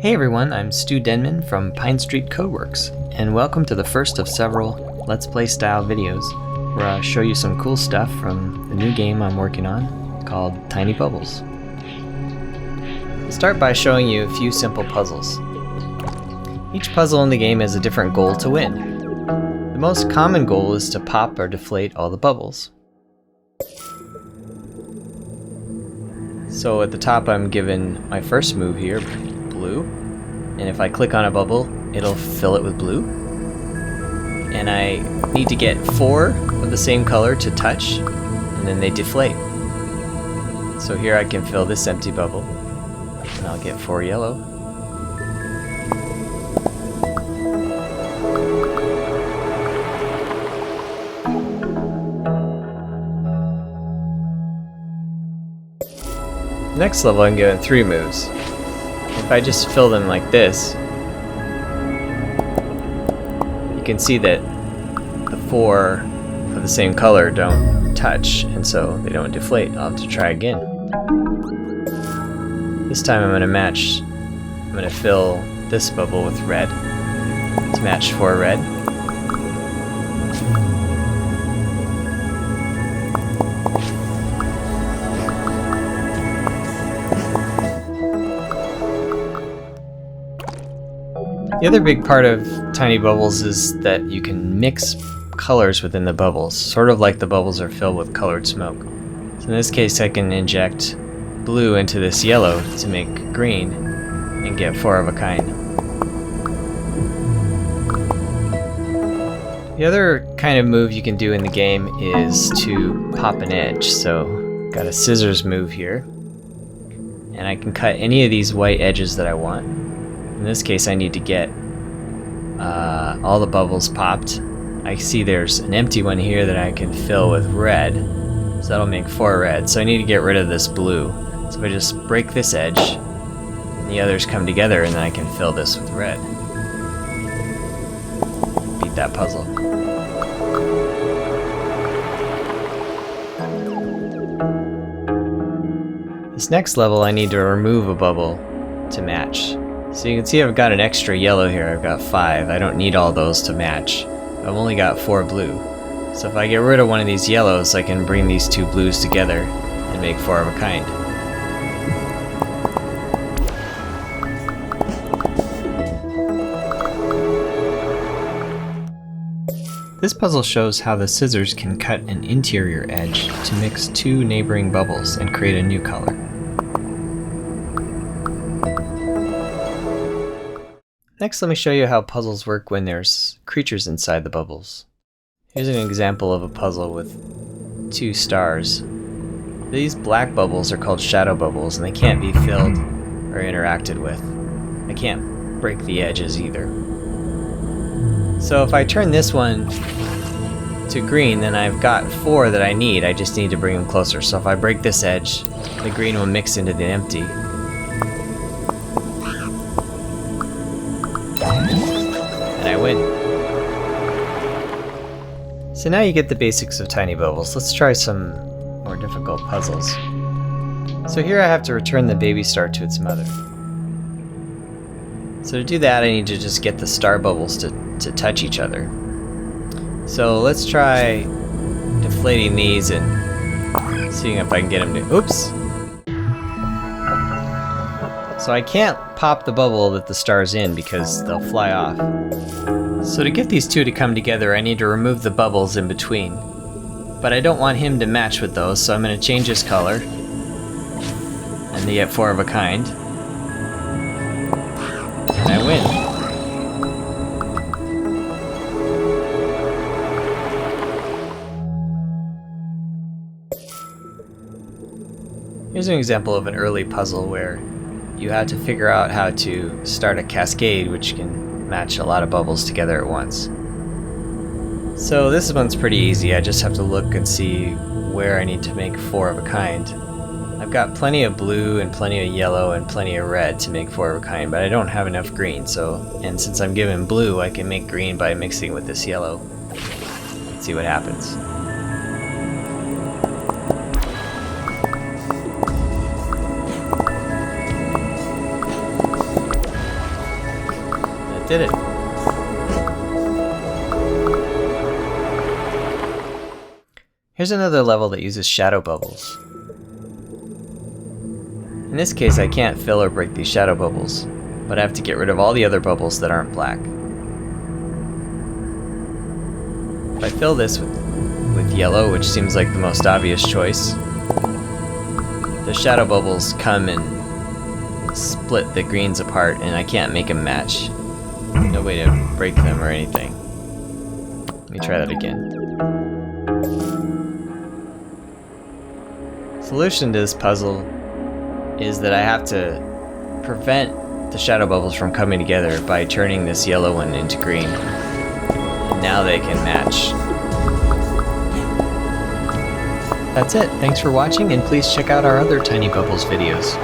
Hey everyone, I'm Stu Denman from Pine Street Codeworks, and welcome to the first of several Let's Play style videos where I'll show you some cool stuff from the new game I'm working on called Tiny Bubbles. I'll start by showing you a few simple puzzles. Each puzzle in the game has a different goal to win. The most common goal is to pop or deflate all the bubbles. So at the top I'm given my first move here, blue, and if I click on a bubble it'll fill it with blue, and I need to get 4 of the same color to touch and then they deflate. So here I can fill this empty bubble and I'll get 4 yellow. Next level I'm given 3 moves. If I just fill them like this, you can see that the 4 of the same color don't touch, and so they don't deflate. I'll have to try again. This time I'm going to match, I'm going to fill this bubble with red to match 4 red. The other big part of Tiny Bubbles is that you can mix colors within the bubbles, sort of like the bubbles are filled with colored smoke. So in this case I can inject blue into this yellow to make green and get 4 of a kind. The other kind of move you can do in the game is to pop an edge. So got a scissors move here, and I can cut any of these white edges that I want. In this case I need to get all the bubbles popped. I see there's an empty one here that I can fill with red, so that'll make 4 red. So I need to get rid of this blue. So if I just break this edge, and the others come together, and then I can fill this with red. Beat that puzzle. This next level I need to remove a bubble to match. So you can see I've got an extra yellow here. I've got 5. I don't need all those to match. I've only got 4 blue. So if I get rid of one of these yellows, I can bring these 2 blues together and make 4 of a kind. This puzzle shows how the scissors can cut an interior edge to mix 2 neighboring bubbles and create a new color. Next, let me show you how puzzles work when there's creatures inside the bubbles. Here's an example of a puzzle with 2 stars. These black bubbles are called shadow bubbles, and they can't be filled or interacted with. I can't break the edges either. So if I turn this one to green, then I've got 4 that I need. I just need to bring them closer. So if I break this edge, the green will mix into the empty. And I win. So now you get the basics of Tiny Bubbles. Let's try some more difficult puzzles. So here I have to return the baby star to its mother. So to do that I need to just get the star bubbles to touch each other. So let's try deflating these and seeing if I can get them to... Oops! So I can't pop the bubble that the star's in because they'll fly off. So to get these 2 to come together I need to remove the bubbles in between. But I don't want him to match with those, so I'm going to change his color. And they get 4 of a kind. And I win. Here's an example of an early puzzle where you have to figure out how to start a cascade which can match a lot of bubbles together at once. So this one's pretty easy. I just have to look and see where I need to make 4 of a kind. I've got plenty of blue and plenty of yellow and plenty of red to make 4 of a kind, but I don't have enough green, and since I'm given blue I can make green by mixing with this yellow. Let's see what happens. Did it. Here's another level that uses shadow bubbles. In this case, I can't fill or break these shadow bubbles, but I have to get rid of all the other bubbles that aren't black. If I fill this with yellow, which seems like the most obvious choice, the shadow bubbles come and split the greens apart, and I can't make them match. No way to break them or anything. Let me try that again. Solution to this puzzle is that I have to prevent the shadow bubbles from coming together by turning this yellow one into green. And now they can match. That's it. Thanks for watching, and please check out our other Tiny Bubbles videos.